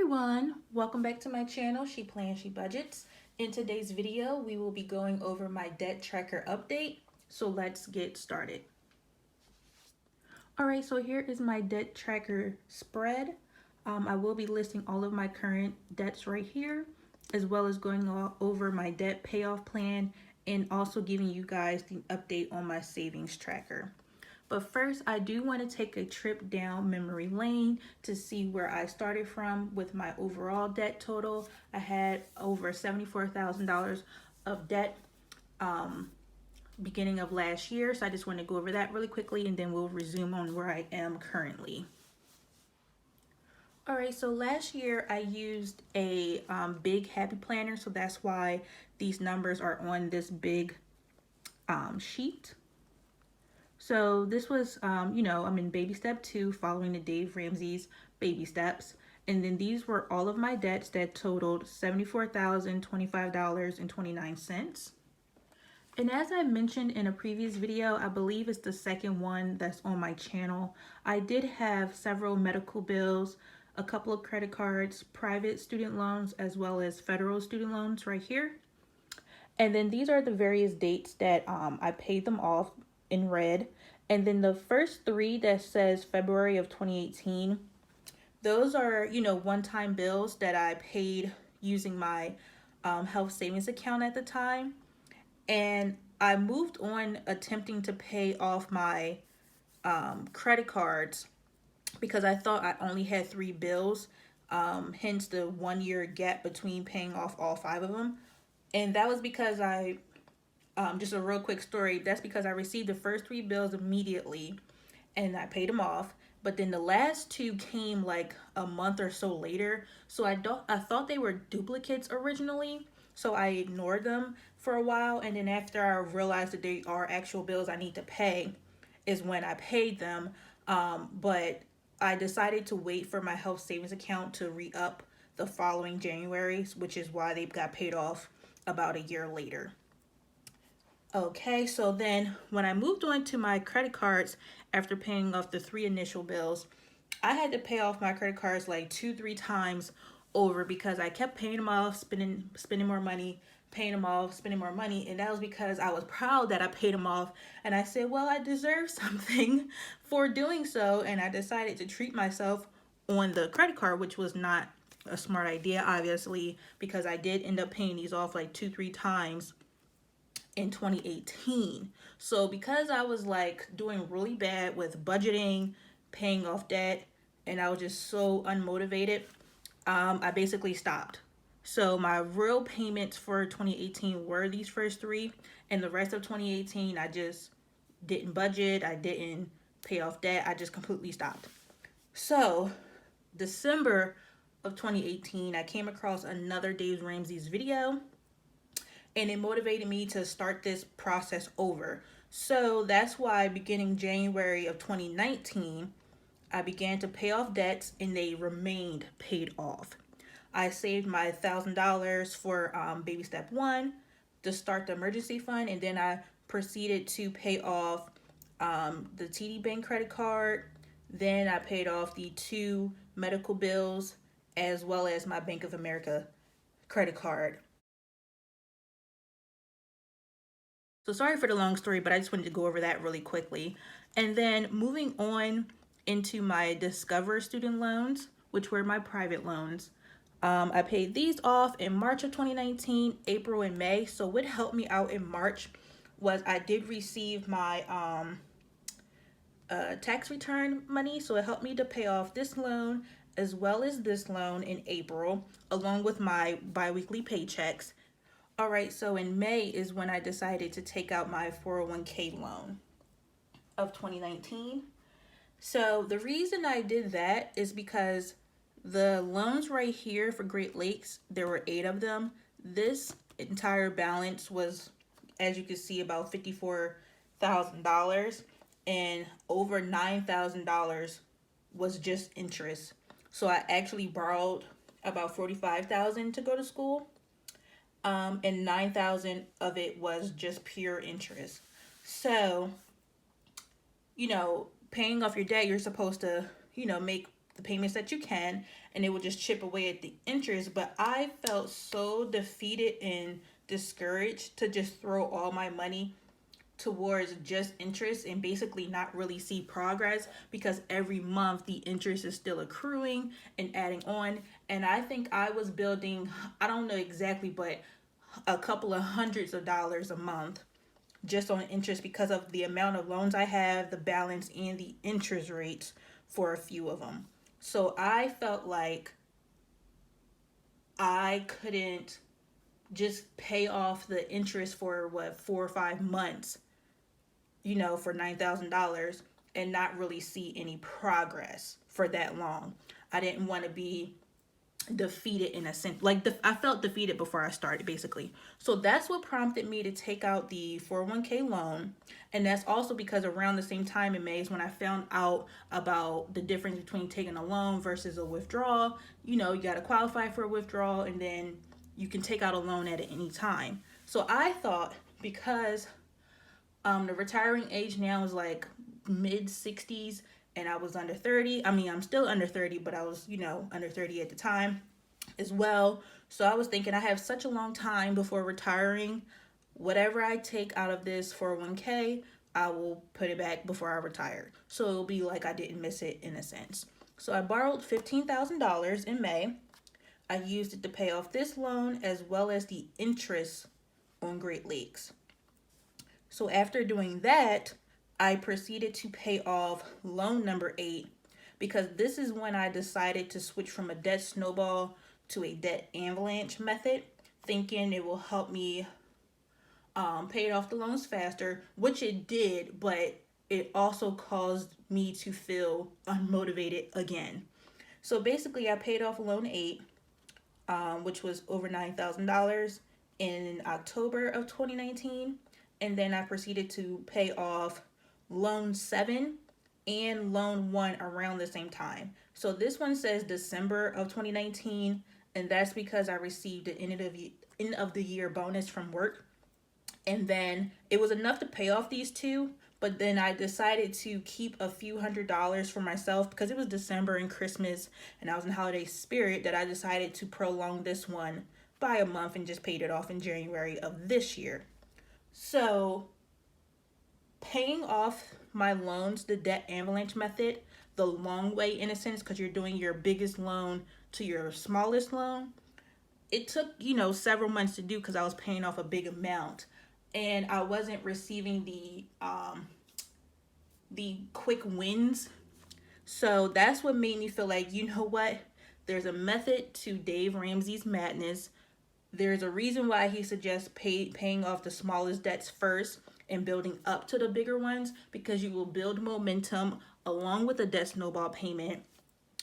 everyone, welcome back to my channel, She Plans, She Budgets. In today's video, we will be going over my debt tracker update, so let's get started. Alright, so here is my debt tracker spread. I will be listing all of my current debts right here, as well as going over my debt payoff plan and also giving you guys the update on my savings tracker. But first, I do want to take a trip down memory lane to see where I started from with my overall debt total. I had over $74,000 of debt beginning of last year. So I just want to go over that really quickly and then we'll resume on where I am currently. All right, so last year I used a big happy planner. So that's why these numbers are on this big sheet. So this was, I'm in baby step 2 following the Dave Ramsey's baby steps. And then these were all of my debts that totaled $74,025.29. And as I mentioned in a previous video, I believe it's the second one that's on my channel, I did have several medical bills, a couple of credit cards, private student loans, as well as federal student loans right here. And then these are the various dates that I paid them off in red. And then the first 3 that says February of 2018, those are, one-time bills that I paid using my health savings account at the time. And I moved on attempting to pay off my credit cards because I thought I only had 3 bills, hence the 1-year gap between paying off all 5 of them. And that was because just a real quick story, that's because I received the first 3 bills immediately and I paid them off. But then the last 2 came like a month or so later. So I thought they were duplicates originally. So I ignored them for a while. And then after I realized that they are actual bills I need to pay is when I paid them. But I decided to wait for my health savings account to re-up the following January, which is why they got paid off about a year later. Okay, so then when I moved on to my credit cards after paying off the 3 initial bills, I had to pay off my credit cards like 2-3 times over because I kept paying them off, spending more money, paying them off, spending more money. And that was because I was proud that I paid them off. And I said, well, I deserve something for doing so. And I decided to treat myself on the credit card, which was not a smart idea, obviously, because I did end up paying these off like 2-3 times in 2018. So because I was like doing really bad with budgeting, paying off debt, and I was just so unmotivated, I basically stopped. So my real payments for 2018 were these first 3, and the rest of 2018 I just didn't budget, I didn't pay off debt, I just completely stopped. So December of 2018 I came across another Dave Ramsey's video, and it motivated me to start this process over. So that's why beginning January of 2019, I began to pay off debts and they remained paid off. I saved my $1,000 for baby step 1 to start the emergency fund, and then I proceeded to pay off the TD Bank credit card. Then I paid off the 2 medical bills as well as my Bank of America credit card. So sorry for the long story, but I just wanted to go over that really quickly. And then moving on into my Discover student loans, which were my private loans. I paid these off in March of 2019, April and May. So what helped me out in March was I did receive my tax return money. So it helped me to pay off this loan as well as this loan in April, along with my bi-weekly paychecks. All right, so in May is when I decided to take out my 401k loan of 2019. So the reason I did that is because the loans right here for Great Lakes, there were 8 of them. This entire balance was, as you can see, about $54,000, and over $9,000 was just interest. So I actually borrowed about $45,000 to go to school. And $9,000 of it was just pure interest. So, paying off your debt, you're supposed to, make the payments that you can, and it would just chip away at the interest. But I felt so defeated and discouraged to just throw all my money towards just interest and basically not really see progress, because every month the interest is still accruing and adding on. And I think I was building, I don't know exactly, but a couple of hundreds of dollars a month just on interest because of the amount of loans I have, the balance, and the interest rates for a few of them. So I felt like I couldn't just pay off the interest for 4 or 5 months, for $9,000 and not really see any progress for that long. I didn't want to be defeated in a sense. Like, I felt defeated before I started, basically. So that's what prompted me to take out the 401k loan. And that's also because around the same time in May is when I found out about the difference between taking a loan versus a withdrawal. You got to qualify for a withdrawal, and then you can take out a loan at any time. So I thought, because the retiring age now is like mid 60s, and I was under 30. I mean, I'm still under 30, but I was, under 30 at the time as well. So I was thinking, I have such a long time before retiring. Whatever I take out of this 401k, I will put it back before I retire. So it'll be like I didn't miss it in a sense. So I borrowed $15,000 in May. I used it to pay off this loan as well as the interest on Great Lakes. So after doing that, I proceeded to pay off loan number 8, because this is when I decided to switch from a debt snowball to a debt avalanche method, thinking it will help me pay off the loans faster, which it did, but it also caused me to feel unmotivated again. So basically, I paid off loan 8, which was over $9,000 in October of 2019. And then I proceeded to pay off loan 7 and loan 1 around the same time. So this one says December of 2019, and that's because I received an end of the year bonus from work. And then it was enough to pay off these two, but then I decided to keep a few $100s for myself because it was December and Christmas and I was in holiday spirit, that I decided to prolong this one by a month and just paid it off in January of this year. So paying off my loans, the debt avalanche method, the long way in a sense, because you're doing your biggest loan to your smallest loan, it took, several months to do because I was paying off a big amount and I wasn't receiving the quick wins. So that's what made me feel like, what? There's a method to Dave Ramsey's madness. There's a reason why he suggests paying off the smallest debts first and building up to the bigger ones, because you will build momentum along with the debt snowball payment,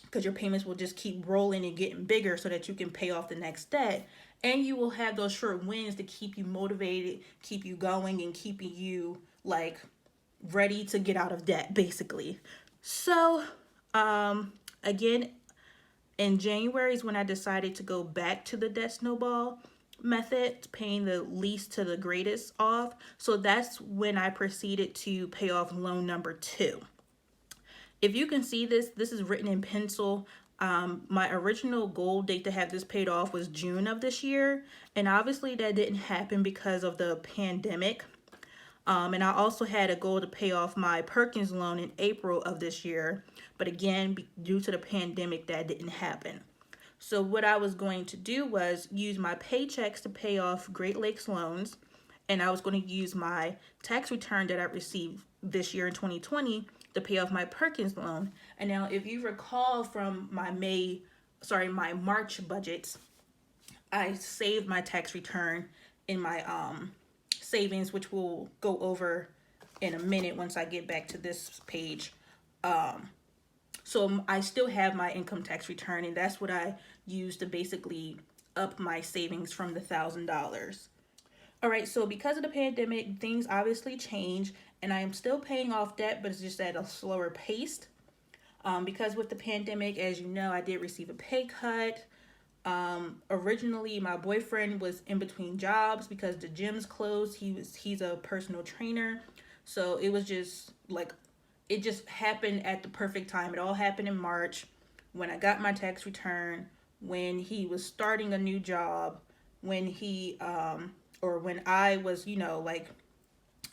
because your payments will just keep rolling and getting bigger so that you can pay off the next debt. And you will have those short wins to keep you motivated, keep you going, and keeping you like ready to get out of debt, basically. So again, in January is when I decided to go back to the debt snowball method, paying the least to the greatest off. So that's when I proceeded to pay off loan number 2. If you can see this is written in pencil. My original goal date to have this paid off was June of this year. And obviously that didn't happen because of the pandemic. And I also had a goal to pay off my Perkins loan in April of this year. But again, due to the pandemic, that didn't happen. So what I was going to do was use my paychecks to pay off Great Lakes loans. And I was going to use my tax return that I received this year in 2020 to pay off my Perkins loan. And now if you recall from my March budgets, I saved my tax return in my savings, which we'll go over in a minute once I get back to this page. So I still have my income tax return, and that's what I use to basically up my savings from the $1,000. All right, so because of the pandemic, things obviously change, and I am still paying off debt, but it's just at a slower pace. Because with the pandemic, as you know, I did receive a pay cut. Originally, my boyfriend was in between jobs because the gym's closed. He's a personal trainer, so it was just like, it just happened at the perfect time. It all happened in March. when I got my tax return, when he was starting a new job, when he or when I was, you know, like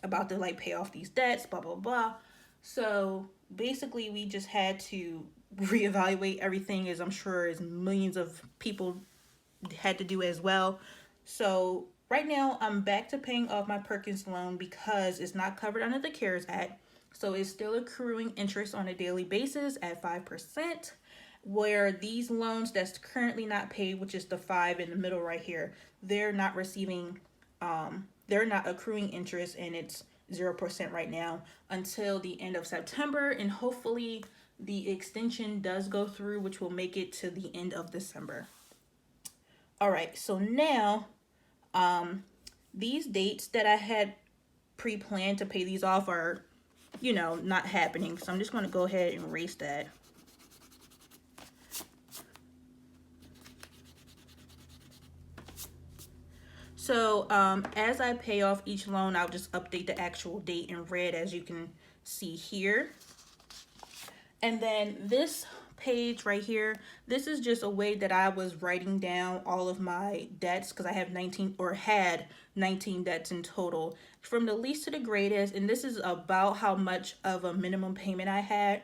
about to like pay off these debts, blah blah blah. So basically we just had to reevaluate everything, as I'm sure as millions of people had to do as well. So right now I'm back to paying off my Perkins loan because it's not covered under the CARES Act. So it's still accruing interest on a daily basis at 5%, where these loans that's currently not paid, which is the 5 in the middle right here, they're not receiving, they're not accruing interest, and it's 0% right now until the end of September. And hopefully the extension does go through, which will make it to the end of December. All right, so now these dates that I had pre-planned to pay these off are, you know, not happening. So I'm just going to go ahead and erase that. So as I pay off each loan, I'll just update the actual date in red, as you can see here. And then this page right here, this is just a way that I was writing down all of my debts, because I have 19 or had 19 debts in total, from the least to the greatest. And this is about how much of a minimum payment I had.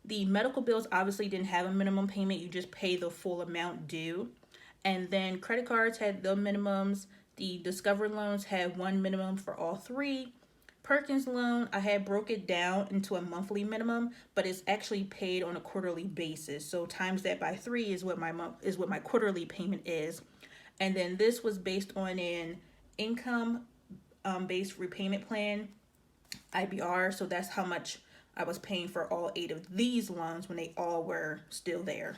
The medical bills obviously didn't have a minimum payment. You just pay the full amount due. And then credit cards had the minimums. The Discover loans had one minimum for all three. Perkins loan, I had broke it down into a monthly minimum, but it's actually paid on a quarterly basis. So times that by 3 is what my quarterly payment is. And then this was based on an income based repayment plan, IBR. So that's how much I was paying for all 8 of these loans when they all were still there.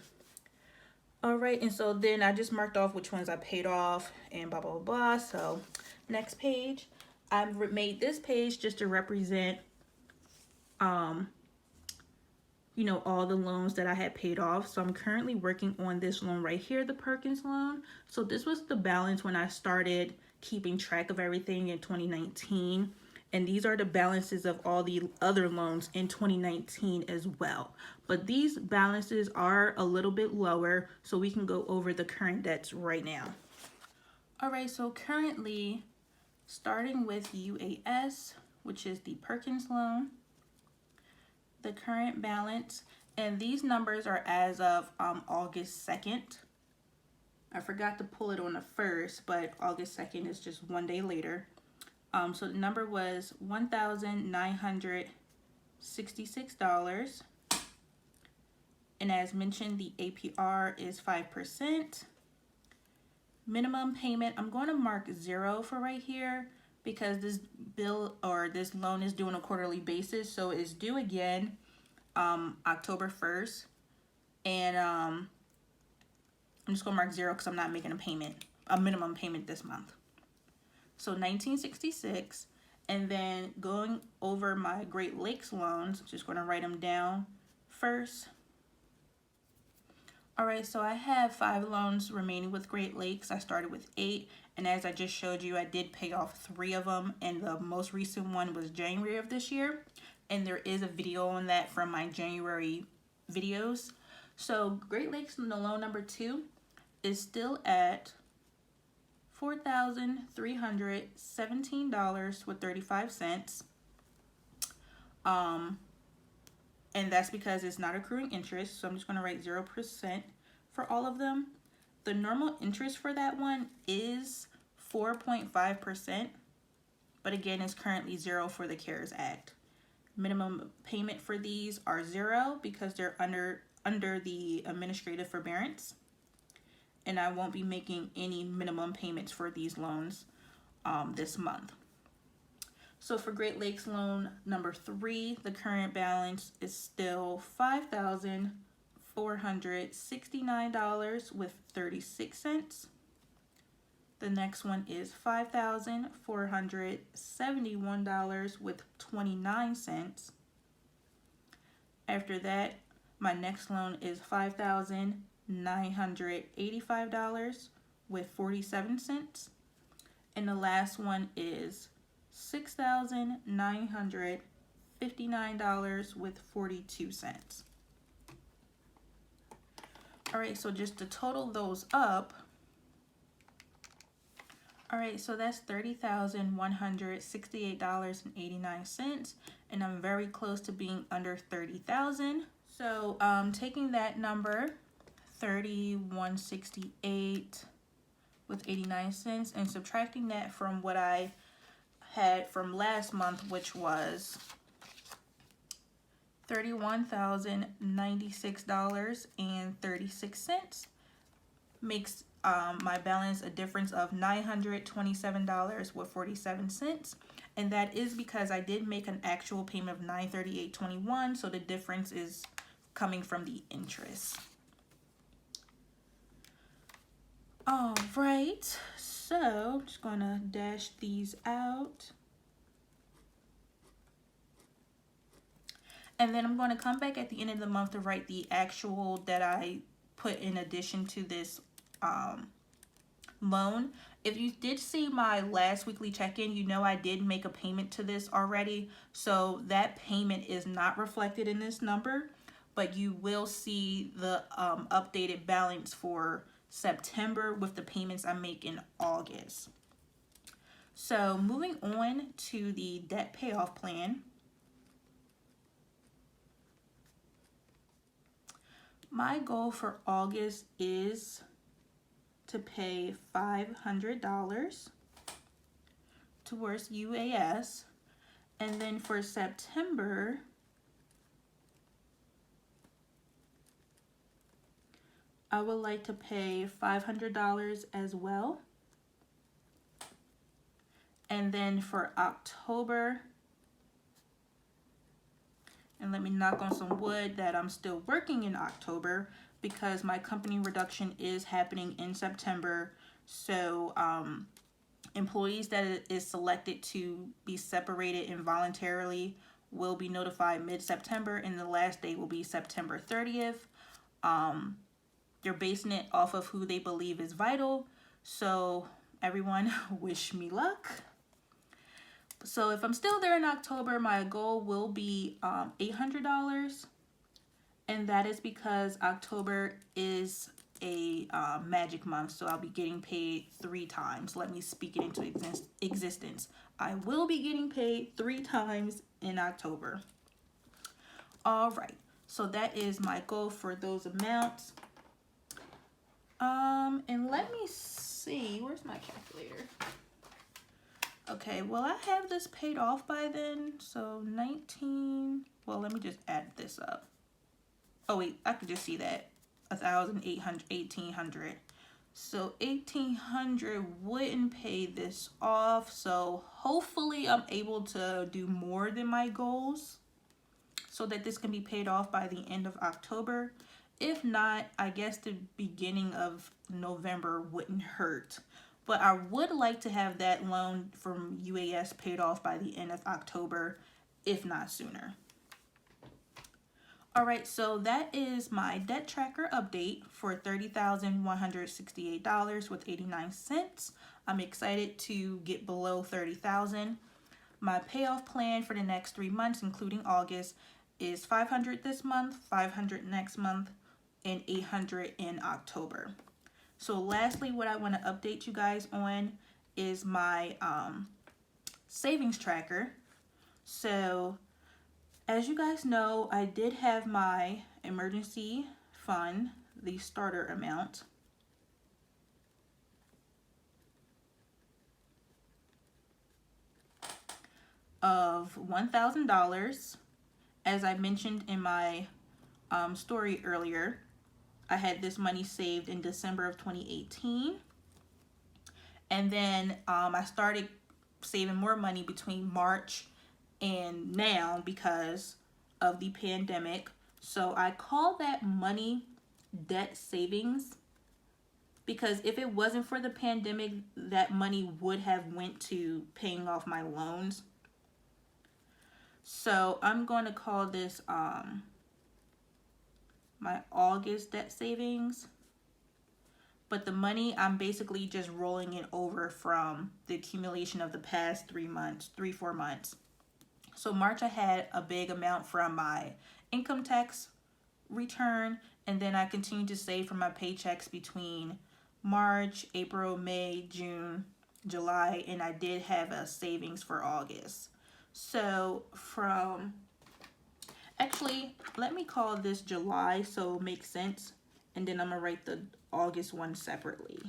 All right, and so then I just marked off which ones I paid off and blah, blah, blah, blah. So next page, I've made this page just to represent, you know, all the loans that I had paid off. So I'm currently working on this loan right here, the Perkins loan. So this was the balance when I started keeping track of everything in 2019. And these are the balances of all the other loans in 2019 as well. But these balances are a little bit lower, so we can go over the current debts right now. All right, so currently, starting with UAS, which is the Perkins loan, the current balance, and these numbers are as of August 2nd. I forgot to pull it on the 1st, but August 2nd is just one day later. So the number was $1,966. And as mentioned, the APR is 5%. Minimum payment, I'm going to mark 0 for right here because this bill or this loan is due on a quarterly basis. So it's due again October 1st. And I'm just going to mark 0 because I'm not making a minimum payment this month. So $1,966, and then going over my Great Lakes loans, just going to write them down first. All right, so I have 5 loans remaining with Great Lakes. I started with 8, and as I just showed you, I did pay off 3 of them, and the most recent one was January of this year, and there is a video on that from my January videos. So Great Lakes loan number 2 is still at $4,317.35. And that's because it's not accruing interest. So I'm just going to write 0% for all of them. The normal interest for that one is 4.5%. But again, it's currently 0 for the CARES Act. Minimum payment for these are 0 because they're under the administrative forbearance. And I won't be making any minimum payments for these loans this month. So for Great Lakes loan number 3, the current balance is still $5,469 with 36 cents. The next one is $5,471 with 29 cents. After that, my next loan is $5,985 with 47 cents. And the last one is $6,959 with 42 cents. All right, so just to total those up, all right, so that's $30,168.89, and I'm very close to being under 30,000. So taking that number, 3168 with 89 cents, and subtracting that from what I had from last month, which was $31,096.36, makes my balance a difference of $927.47, and that is because I did make an actual payment of $938.21, so the difference is coming from the interest. All right, so I'm just gonna dash these out. And then I'm going to come back at the end of the month to write the actual that I put in addition to this loan. If you did see my last weekly check-in, you know I did make a payment to this already. So that payment is not reflected in this number, but you will see the updated balance for September with the payments I make in August. So moving on to the debt payoff plan. My goal for August is to pay $500 towards UAS, and then for September, I would like to pay $500 as well. And then for October, and let me knock on some wood that I'm still working in October, because my company reduction is happening in September. So employees that is selected to be separated involuntarily will be notified mid-September, and the last day will be September 30th. They're basing it off of who they believe is vital. So everyone, wish me luck. So if I'm still there in October, my goal will be $800. And that is because October is a magic month. So I'll be getting paid 3 times. Let me speak it into existence. I will be getting paid 3 times in October. All right. So that is my goal for those amounts. And let me see. Where's my calculator? Okay, well, I have this paid off by then, so 19, well, let me just add this up. Oh, wait, I could just see that, 1,800. So 1,800 wouldn't pay this off, so hopefully I'm able to do more than my goals so that this can be paid off by the end of October. If not, I guess the beginning of November wouldn't hurt. But I would like to have that loan from UAS paid off by the end of October, if not sooner. All right, so that is my debt tracker update for $30,168.89. I'm excited to get below 30,000. My payoff plan for the next 3 months, including August, is $500 this month, $500 next month, and $800 in October. So lastly, what I want to update you guys on is my savings tracker. So as you guys know, I did have my emergency fund, the starter amount. Of $1,000. As I mentioned in my story earlier, I had this money saved in December of 2018. And then I started saving more money between March and now because of the pandemic. So I call that money debt savings, because if it wasn't for the pandemic, that money would have went to paying off my loans. So I'm going to call this my August debt savings, but the money, I'm basically just rolling it over from the accumulation of the past 4 months. So March, I had a big amount from my income tax return, And then I continued to save from my paychecks between March, April, May, June, July, and I did have a savings for August. So from, actually, let me call this July so it makes sense. And then I'm gonna write the August one separately.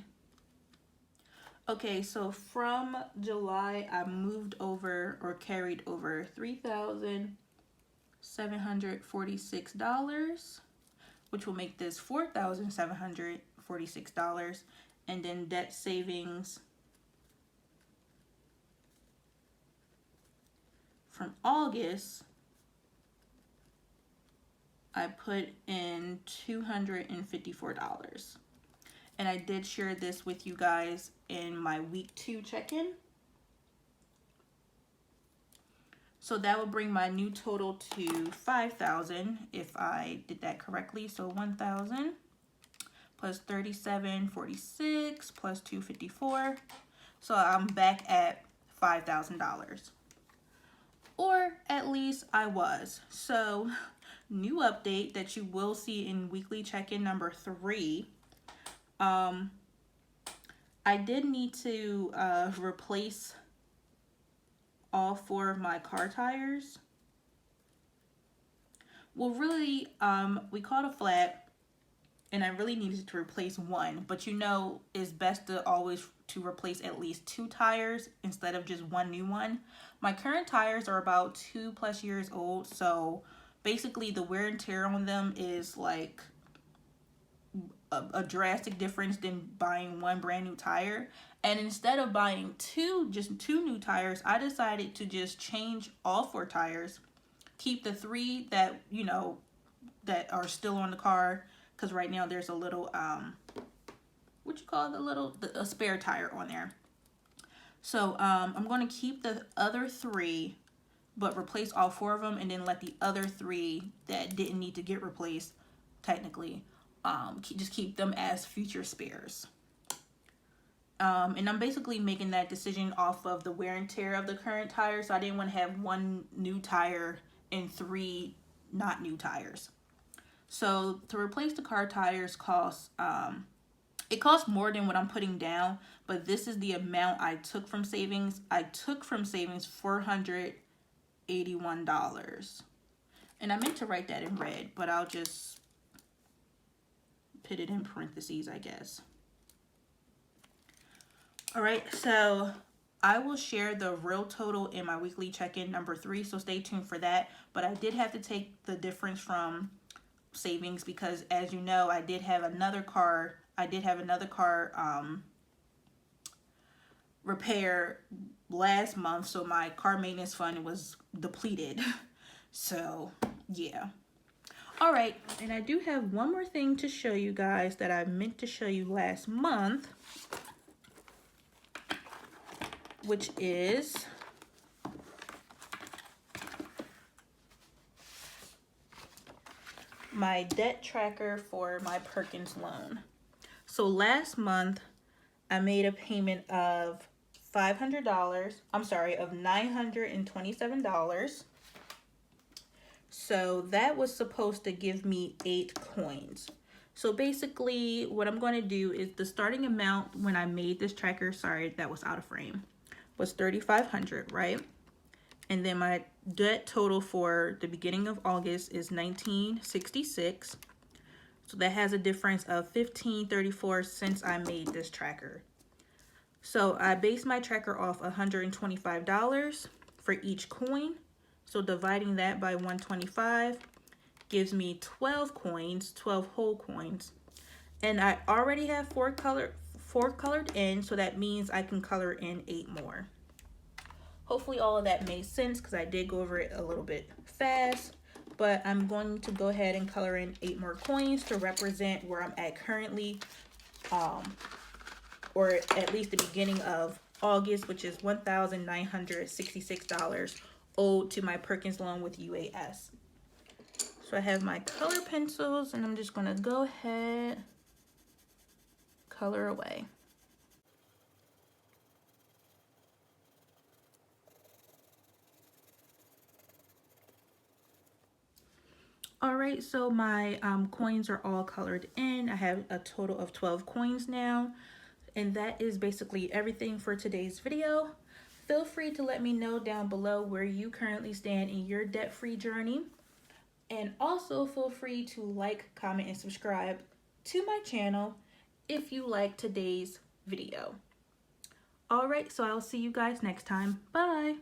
Okay, so from July, I moved over or carried over $3,746, which will make this $4,746. And then debt savings from August, I put in $254. And I did share this with you guys in my week 2 check-in. So that would bring my new total to 5,000 if I did that correctly. So 1,000 plus 37.46 plus 254. So I'm back at $5,000. Or at least I was. So new update that you will see in weekly check-in number 3. I did need to replace all 4 of my car tires. Well, really, we caught a flat and I really needed to replace 1, but you know, it's best to always to replace at least 2 tires instead of just 1 new one. My current tires are about 2+ years old, so basically the wear and tear on them is like a drastic difference than buying 1 brand new tire. And instead of buying just two new tires, I decided to just change all 4 tires, keep the 3 that, you know, that are still on the car, because right now there's a little what you call a spare tire on there. So I'm going to keep the other 3 but replace all 4 of them, and then let the other 3 that didn't need to get replaced technically just keep them as future spares. And I'm basically making that decision off of the wear and tear of the current tire, so I didn't want to have 1 new tire and 3 not new tires. So to replace the car tires costs, it costs more than what I'm putting down, but this is the amount I took from savings. I took from savings $481. And I meant to write that in red, but I'll just put it in parentheses, I guess. All right, so I will share the real total in my weekly check-in number 3, so stay tuned for that. But I did have to take the difference from savings because, as you know, I did have another car repair last month, so my car maintenance fund was depleted. So yeah. All right, and I do have one more thing to show you guys that I meant to show you last month, which is my debt tracker for my Perkins loan. So last month I made a payment of $927. So that was supposed to give me 8 coins. So basically what I'm going to do is the starting amount when I made this tracker, sorry, that was out of frame, was $3,500, right? And then my debt total for the beginning of August is $19.66. So that has a difference of $15.34 since I made this tracker. So I based my tracker off $125 for each coin. So dividing that by 125 gives me 12 coins, 12 whole coins. And I already have 4 colored in, so that means I can color in 8 more. Hopefully all of that made sense because I did go over it a little bit fast, but I'm going to go ahead and color in 8 more coins to represent where I'm at currently, or at least the beginning of August, which is $1,966 owed to my Perkins loan with UAS. So I have my color pencils and I'm just going to go ahead, color away. All right. right, so my coins are all colored in. I have a total of 12 coins now, and that is basically everything for today's video. Feel free to let me know down below where you currently stand in your debt-free journey. And also feel free to like, comment, and subscribe to my channel if you like today's video. All right, so I'll see you guys next time. Bye.